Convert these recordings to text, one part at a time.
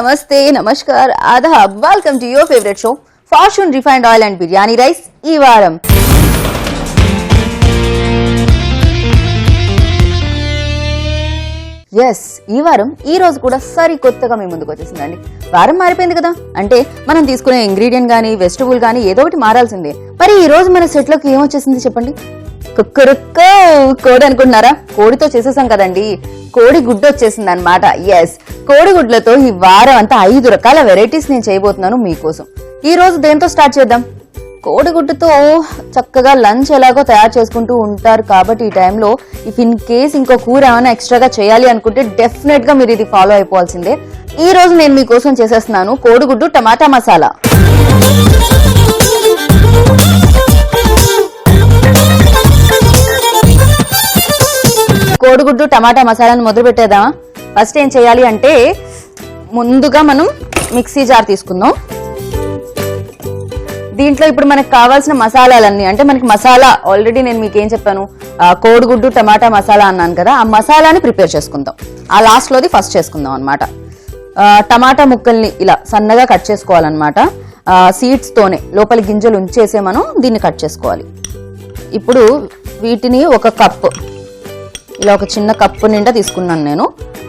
నమస్తే నమస్కార్ ఆదాబ్ welcome to your favourite show Fortune refined oil and biryani rice. ఈ వారం ఈ రోజు కూడా సరికొత్తగా మీ ముందుకు వచ్చేసిందండి. వారం మారిపోయింది కదా, అంటే మనం తీసుకునే ఇంగ్రీడియంట్ గానీ వెజిటబుల్ గానీ ఏదో ఒకటి మారాల్సిందే. మరి ఈ రోజు మన సెట్ లోకి ఏమొచ్చేసింది చెప్పండి? కుక్కరుక్క కోడి అనుకుంటున్నారా? కోడితో చేసేసాం కదండి, కోడి గుడ్డు వచ్చేసింది అనమాట. ఎస్, కోడిగుడ్లతో ఈ వారం అంతా 5 రకాల వెరైటీస్ నేను చేయబోతున్నాను మీకోసం. ఈ రోజు దేంతో స్టార్ట్ చేద్దాం? కోడిగుడ్డుతో చక్కగా లంచ్ ఎలాగో తయారు చేసుకుంటూ ఉంటారు కాబట్టి ఈ టైంలో ఇఫ్ ఇన్ కేస్ ఇంకో కూర ఏమైనా ఎక్స్ట్రాగా చేయాలి అనుకుంటే డెఫినెట్ గా మీరు ఇది ఫాలో అయిపోవాల్సిందే. ఈ రోజు నేను మీకోసం చేసేస్తున్నాను కోడిగుడ్డు టమాటా మసాలా. కోడిగుడ్డు టమాటా మసాలాను మొదలు పెట్టేద్దామా? ఫస్ట్ ఏం చేయాలి అంటే ముందుగా మనం మిక్సీ జార్ తీసుకుందాం. దీంట్లో ఇప్పుడు మనకు కావాల్సిన మసాలాలన్నీ, అంటే మనకి మసాలా ఆల్రెడీ నేను మీకు ఏం చెప్పాను, కోడిగుడ్డు టమాటా మసాలా అన్నాను కదా, ఆ మసాలాని ప్రిపేర్ చేసుకుందాం. ఆ లాస్ట్ లోది ఫస్ట్ చేసుకుందాం అనమాట. టమాటా ముక్కల్ని ఇలా సన్నగా కట్ చేసుకోవాలన్నమాట. సీడ్స్ తోనే లోపల గింజలు ఉంచేసే మనం దీన్ని కట్ చేసుకోవాలి. ఇప్పుడు వీటిని ఒక కప్పు, ఇలా ఒక చిన్న కప్పు నిండా తీసుకున్నాను నేను.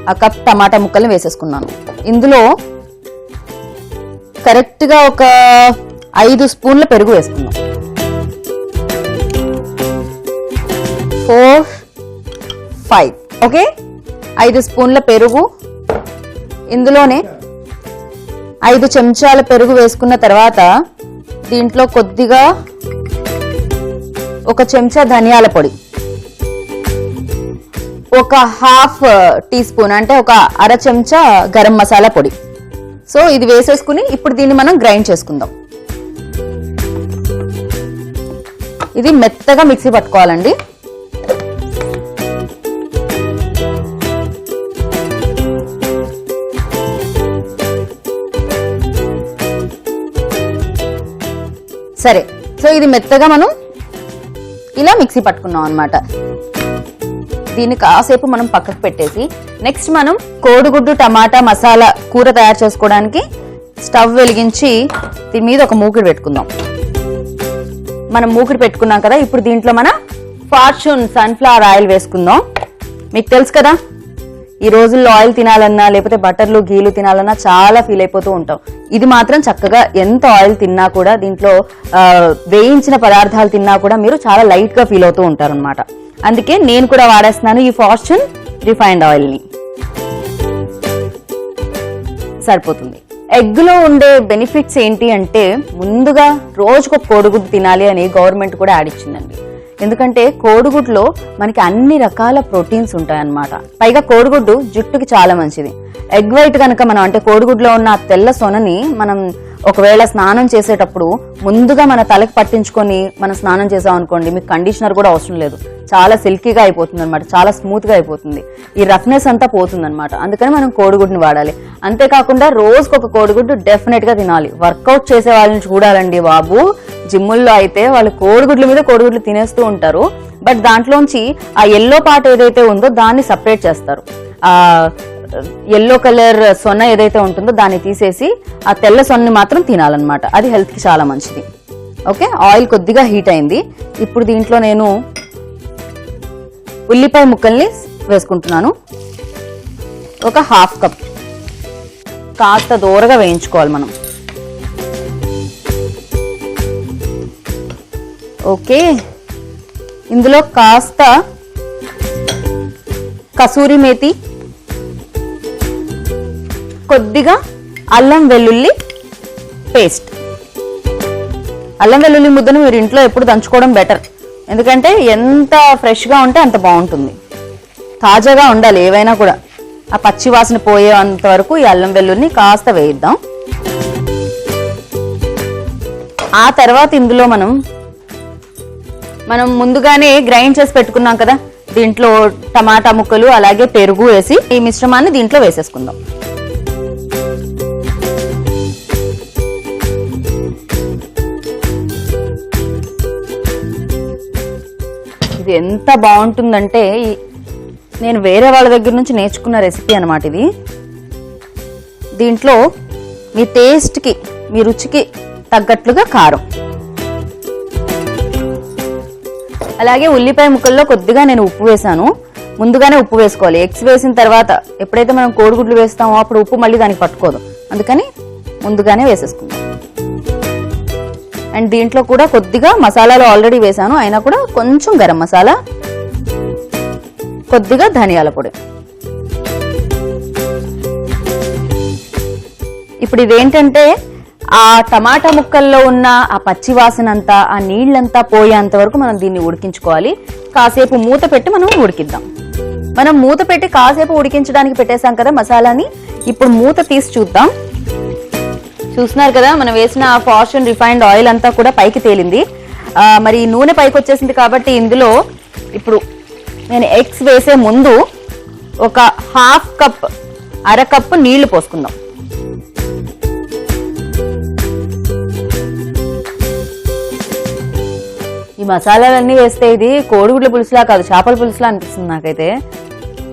ఆ కప్ టమాటా ముక్కల్ని వేసేసుకున్నాను. ఇందులో కరెక్ట్ గా ఒక 5 స్పూన్ల పెరుగు వేసుకుందాం. 4, 5 ఓకే, 5 స్పూన్ల పెరుగు. ఇందులోనే 5 చెంచాల పెరుగు వేసుకున్న తర్వాత దీంట్లో కొద్దిగా 1 చెంచా ధనియాల పొడి, 1/2 టీ స్పూన్ అంటే 1/2 చెంచా గరం మసాలా పొడి. సో ఇది వేసేసుకుని ఇప్పుడు దీన్ని మనం గ్రైండ్ చేసుకుందాం. ఇది మెత్తగా మిక్సీ పట్టుకోవాలండి. సరే, సో ఇది మెత్తగా మనం ఇలా మిక్సీ పట్టుకున్నాం అన్నమాట. దీన్ని కాసేపు మనం పక్కకు పెట్టేసి నెక్స్ట్ మనం కోడిగుడ్డు టమాటా మసాలా కూర తయారు చేసుకోవడానికి స్టవ్ వెలిగించి దీని మీద ఒక మూకుడు పెట్టుకుందాం. మనం మూకుడు పెట్టుకున్నాం కదా, ఇప్పుడు దీంట్లో మనం ఫార్చ్యూన్ సన్ఫ్లవర్ ఆయిల్ వేసుకుందాం. మీకు తెలుసు కదా, ఈ రోజుల్లో ఆయిల్ తినాలన్నా లేకపోతే బటర్లు గీలు తినాలన్నా చాలా ఫీల్ అయిపోతూ ఉంటాం. ఇది మాత్రం చక్కగా ఎంత ఆయిల్ తిన్నా కూడా, దీంట్లో వేయించిన పదార్థాలు తిన్నా కూడా మీరు చాలా లైట్ గా ఫీల్ అవుతూ ఉంటారు అనమాట. అందుకే నేను కూడా వాడేస్తున్నాను ఈ ఫార్చ్యూన్ రిఫైన్డ్ ఆయిల్ ని. సరిపోతుంది. ఎగ్ లో ఉండే బెనిఫిట్స్ ఏంటి అంటే, ముందుగా రోజుకు కోడిగుడ్డు తినాలి అని గవర్నమెంట్ కూడా యాడ్ ఇచ్చిందండి. ఎందుకంటే కోడిగుడ్లో మనకి అన్ని రకాల ప్రోటీన్స్ ఉంటాయన్నమాట. పైగా కోడిగుడ్డు జుట్టుకి చాలా మంచిది. ఎగ్ వైట్ కనుక మనం, అంటే కోడిగుడ్లో ఉన్న తెల్ల సొనని మనం ఒకవేళ స్నానం చేసేటప్పుడు ముందుగా మన తలకి పట్టించుకొని మనం స్నానం చేసాం అనుకోండి, మీకు కండిషనర్ కూడా అవసరం లేదు, చాలా సిల్కీగా అయిపోతుంది అనమాట, చాలా స్మూత్ గా అయిపోతుంది. ఈ రఫ్నెస్ అంతా పోతుంది అనమాట. అందుకని మనం కోడిగుడ్డుని వాడాలి. అంతేకాకుండా రోజుకు ఒక కోడిగుడ్డు డెఫినెట్ గా తినాలి. వర్కౌట్ చేసే వాళ్ళని చూడాలండి బాబు, జిమ్ముల్లో అయితే వాళ్ళు కోడిగుడ్ల మీద కోడిగుడ్లు తినేస్తూ ఉంటారు. బట్ దాంట్లోంచి ఆ ఎల్లో పార్ట్ ఏదైతే ఉందో దాన్ని సపరేట్ చేస్తారు. ఆ ఎల్లో కలర్ సొన్న ఏదైతే ఉంటుందో దాన్ని తీసేసి ఆ తెల్ల సొన్నని మాత్రం తినాలన్నమాట. అది హెల్త్ కి చాలా మంచిది. ఓకే, ఆయిల్ కొద్దిగా హీట్ అయింది. ఇప్పుడు దీంట్లో నేను ఉల్లిపాయ ముక్కల్ని వేసుకుంటున్నాను. ఒక 1/2 కప్. కాస్త దూరగా వేయించుకోవాలి మనం. ఓకే, ఇందులో కాస్త కసూరి మేతి, కొద్దిగా అల్లం వెల్లుల్లి పేస్ట్. అల్లం వెల్లుల్లి ముద్దను మీరు ఇంట్లో ఎప్పుడు దంచుకోవడం బెటర్, ఎందుకంటే ఎంత ఫ్రెష్గా ఉంటే అంత బాగుంటుంది. తాజాగా ఉండాలి ఏవైనా కూడా. ఆ పచ్చి వాసన పోయేంత వరకు ఈ అల్లం వెల్లుల్లిని కాస్త వేయిద్దాం. ఆ తర్వాత ఇందులో మనం ముందుగానే గ్రైండ్ చేసి పెట్టుకున్నాం కదా, దీంట్లో టమాటా ముక్కలు అలాగే పెరుగు వేసి ఈ మిశ్రమాన్ని దీంట్లో వేసేసుకుందాం. ఇది ఎంత బాగుంటుందంటే, నేను వేరే వాళ్ళ దగ్గర నుంచి నేర్చుకున్న రెసిపీ అన్నమాట ఇది. దీంట్లో మీ టేస్ట్కి, మీ రుచికి తగ్గట్లుగా కారం, అలాగే ఉల్లిపాయ ముక్కల్లో కొద్దిగా నేను ఉప్పు వేసాను. ముందుగానే ఉప్పు వేసుకోవాలి. ఎగ్స్ వేసిన తర్వాత ఎప్పుడైతే మనం కోడిగుడ్లు వేస్తామో అప్పుడు ఉప్పు మళ్ళీ దానికి పట్టుకోదు, అందుకని ముందుగానే వేసేసుకుందాం. అండ్ దీంట్లో కూడా కొద్దిగా మసాలాలు ఆల్రెడీ వేసాను, అయినా కూడా కొంచెం గరం మసాలా, కొద్దిగా ధనియాల పొడి. ఇప్పుడు ఇదేంటంటే ఆ టమాటా ముక్కల్లో ఉన్న ఆ పచ్చి వాసన అంతా, ఆ నీళ్ళంతా పోయేంత వరకు మనం దీన్ని ఉడికించుకోవాలి. కాసేపు మూత పెట్టి మనం ఉడికిద్దాం. మనం మూత పెట్టి కాసేపు ఉడికించడానికి పెట్టేసాం కదా మసాలాని. ఇప్పుడు మూత తీసి చూద్దాం. చూస్తున్నారు కదా, మనం వేసిన ఫార్చ్యూన్ రిఫైన్డ్ ఆయిల్ అంతా కూడా పైకి తేలింది. మరి నూనె పైకి వచ్చేసింది కాబట్టి ఇందులో ఇప్పుడు నేను ఎగ్స్ వేసే ముందు ఒక హాఫ్ కప్, అరకప్పు నీళ్లు పోసుకుందాం. ఈ మసాలాలన్నీ వేస్తే ఇది కోడిగుడ్ల పులుసులా కాదు, చేపల పులుసులా అనిపిస్తుంది నాకైతే.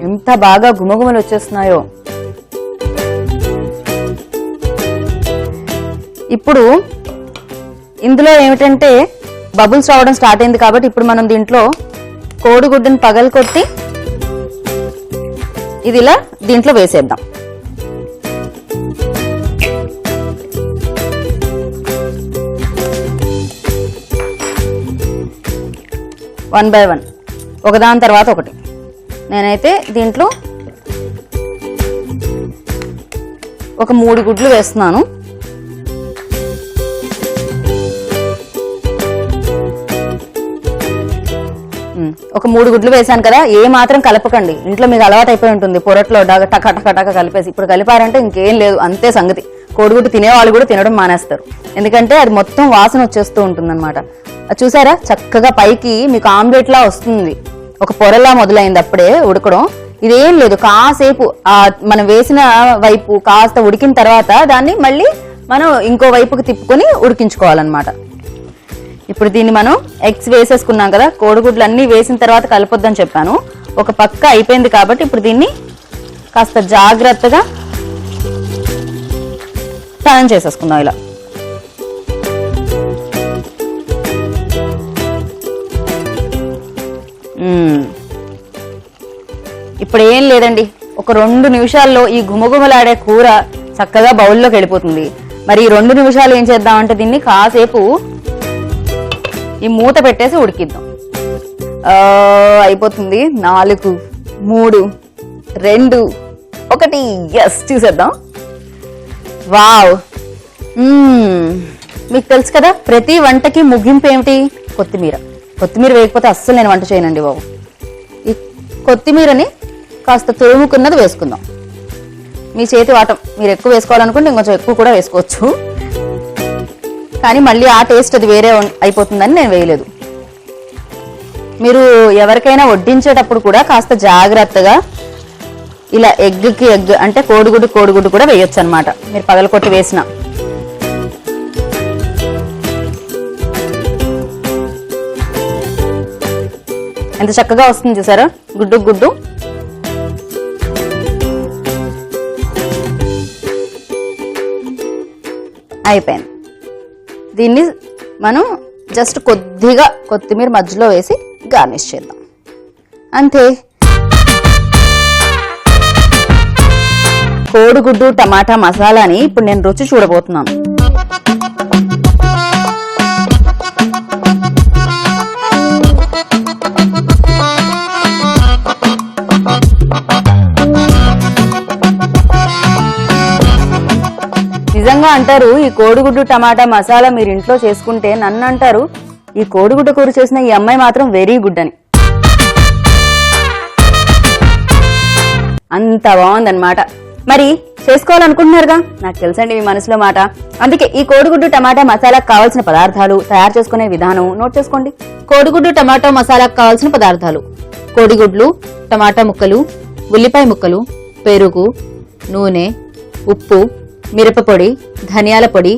ఎంత బాగా గుమగుమలు వచ్చేస్తున్నాయో. ఇప్పుడు ఇందులో ఏమిటంటే బబుల్స్ రావడం స్టార్ట్ అయింది కాబట్టి ఇప్పుడు మనం దీంట్లో కోడిగుడ్డుని పగలకొట్టి ఇది ఇలా దీంట్లో వేసేద్దాం. వన్ బై వన్, ఒకదాని తర్వాత ఒకటి. నేనైతే దీంట్లో ఒక 3 గుడ్లు వేస్తున్నాను. ఒక 3 గుడ్లు వేసాను కదా, ఏ మాత్రం కలపకండి. ఇంట్లో మీకు అలవాటు అయిపోయి ఉంటుంది పొరట్లో టక టక టక కలిపేసి. ఇప్పుడు కలిపారంటే ఇంకేం లేదు, అంతే సంగతి. కోడిగుడ్డు తినేవాళ్ళు కూడా తినడం మానేస్తారు, ఎందుకంటే అది మొత్తం వాసన వచ్చేస్తూ ఉంటుంది అనమాట. చూసారా, చక్కగా పైకి మీకు ఆమ్లెట్ లా వస్తుంది, ఒక పొరలా మొదలైంది అప్పుడే ఉడకడం. ఇదేం లేదు, కాసేపు మనం వేసిన వైపు కాస్త ఉడికిన తర్వాత దాన్ని మళ్ళీ మనం ఇంకో వైపుకి తిప్పుకొని ఉడికించుకోవాలన్నమాట. ఇప్పుడు దీన్ని మనం ఎగ్స్ వేసేసుకున్నాం కదా, కోడిగుడ్లు అన్నీ వేసిన తర్వాత కలపొద్దని చెప్పాను. ఒక పక్క అయిపోయింది కాబట్టి ఇప్పుడు దీన్ని కాస్త జాగ్రత్తగా టర్న్ చేసేసుకుందాం ఇలా. ఇప్పుడు ఏం లేదండి, ఒక 2 నిమిషాల్లో ఈ గుమగుమలాడే కూర చక్కగా బౌల్లోకి వెళ్ళిపోతుంది. మరి ఈ 2 నిమిషాలు ఏం చేద్దామంటే దీన్ని కాసేపు ఈ మూత పెట్టేసి ఉడికిద్దాం. అయిపోతుంది. 4, 3, 2, 1, ఎస్, చూసేద్దాం. వావ్, మీకు తెలుసు కదా, ప్రతి వంటకి ముగింపు ఏమిటి? కొత్తిమీర. కొత్తిమీర వేయకపోతే అస్సలు నేను వంట చేయనండి బాబు. ఈ కొత్తిమీరని కాస్త తురుముకున్నది వేసుకుందాం. మీ చేతి వాటం, మీరు ఎక్కువ వేసుకోవాలనుకుంటే ఇంకొంచెం ఎక్కువ కూడా వేసుకోవచ్చు, కానీ మళ్ళీ ఆ టేస్ట్ అది వేరే అయిపోతుందని నేను వేయలేదు. మీరు ఎవరికైనా వడ్డించేటప్పుడు కూడా కాస్త జాగ్రత్తగా ఇలా ఎగ్కి ఎగ్ అంటే కోడిగుడ్డు కూడా వేయొచ్చు అనమాట, మీరు పగలకొట్టి వేసిన. ఎంత చక్కగా వస్తుంది చూసారా, గుడ్డు. అయిపోయింది. దీన్ని మనం జస్ట్ కొద్దిగా కొత్తిమీర మధ్యలో వేసి గార్నిష్ చేద్దాం, అంతే. కోడిగుడ్డు టమాటా మసాలాని ఇప్పుడు నేను రుచి చూడబోతున్నాను. నిజంగా అంటారు, ఈ కోడిగుడ్డు టమాటా మసాలా మీరు ఇంట్లో చేసుకుంటే నన్ను అంటారు, ఈ కోడిగుడ్డు కూర చేసిన ఈ అమ్మాయి మాత్రం వెరీ గుడ్ అని. అంత బాగుందన్నమాట. మరి చేసుకోవాలనుకుంటున్నారుగా, నాకు తెలుసండి మీ మనసులో మాట. అందుకే ఈ కోడిగుడ్డు టమాటా మసాలాకు కావాల్సిన పదార్థాలు, తయారు చేసుకునే విధానం నోట్ చేసుకోండి. కోడిగుడ్డు టమాటా మసాలాకు కావాల్సిన పదార్థాలు: కోడిగుడ్లు, టమాటా ముక్కలు, ఉల్లిపాయ ముక్కలు, పెరుగు, నూనె, ఉప్పు, మిరపపొడి, ధనియాల పొడి,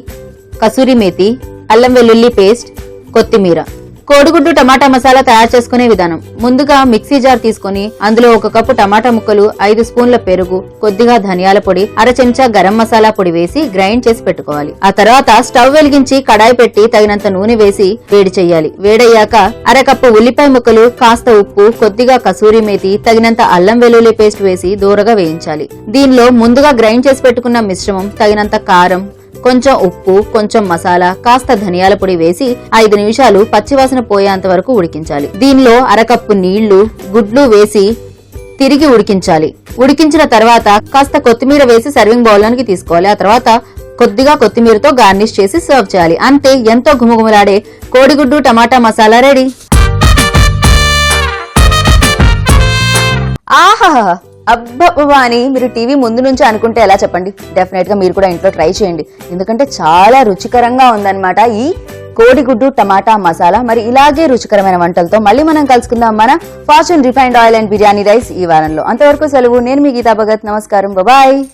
కసూరి మేతి, అల్లం వెల్లుల్లి పేస్ట్, కొత్తిమీర. కోడిగుడ్డు టమాటా మసాలా తయారు చేసుకునే విధానం. ముందుగా మిక్సీ జార్ తీసుకుని అందులో 1 కప్పు టమాటా ముక్కలు, 5 స్పూన్ల పెరుగు, కొద్దిగా ధనియాల పొడి, అర చెంచా గరం మసాలా పొడి వేసి గ్రైండ్ చేసి పెట్టుకోవాలి. ఆ తర్వాత స్టవ్ వెలిగించి కడాయి పెట్టి తగినంత నూనె వేసి వేడి చేయాలి. వేడయ్యాక అర కప్పు ఉల్లిపాయ ముక్కలు, కాస్త ఉప్పు, కొద్దిగా కసూరి మేతి, తగినంత అల్లం వెల్లుల్లి పేస్ట్ వేసి దూరగా వేయించాలి. దీనిలో ముందుగా గ్రైండ్ చేసి పెట్టుకున్న మిశ్రమం, తగినంత కారం, కొంచెం ఉప్పు, కొంచెం మసాలా, కాస్త ధనియాల పొడి వేసి 5 నిమిషాలు పచ్చివాసన పోయేంత వరకు ఉడికించాలి. దీనిలో అరకప్పు నీళ్లు, గుడ్లు వేసి తిరిగి ఉడికించాలి. ఉడికించిన తర్వాత కాస్త కొత్తిమీర వేసి సర్వింగ్ బౌల్ లోనికి తీసుకోవాలి. ఆ తర్వాత కొద్దిగా కొత్తిమీరతో గార్నిష్ చేసి సర్వ్ చేయాలి. అంతే, ఎంతో గుమగుమలాడే కోడిగుడ్డు టమాటా మసాలా రెడీ. ఆహా, అబ్బబ్బా అని మీరు టీవీ ముందు నుంచి అనుకుంటే ఎలా చెప్పండి? డెఫినెట్ గా మీరు కూడా ఇంట్లో ట్రై చేయండి, ఎందుకంటే చాలా రుచికరంగా ఉందన్నమాట ఈ కోడిగుడ్డు టమాటా మసాలా. మరి ఇలాగే రుచికరమైన వంటలతో మళ్ళీ మనం కలుసుకుందాం మన fortune refined oil and biryani rice ఈ వారంలో. అంతవరకు సెలవు. నేను మీ గీతా భగత్. నమస్కారం, బాయ్.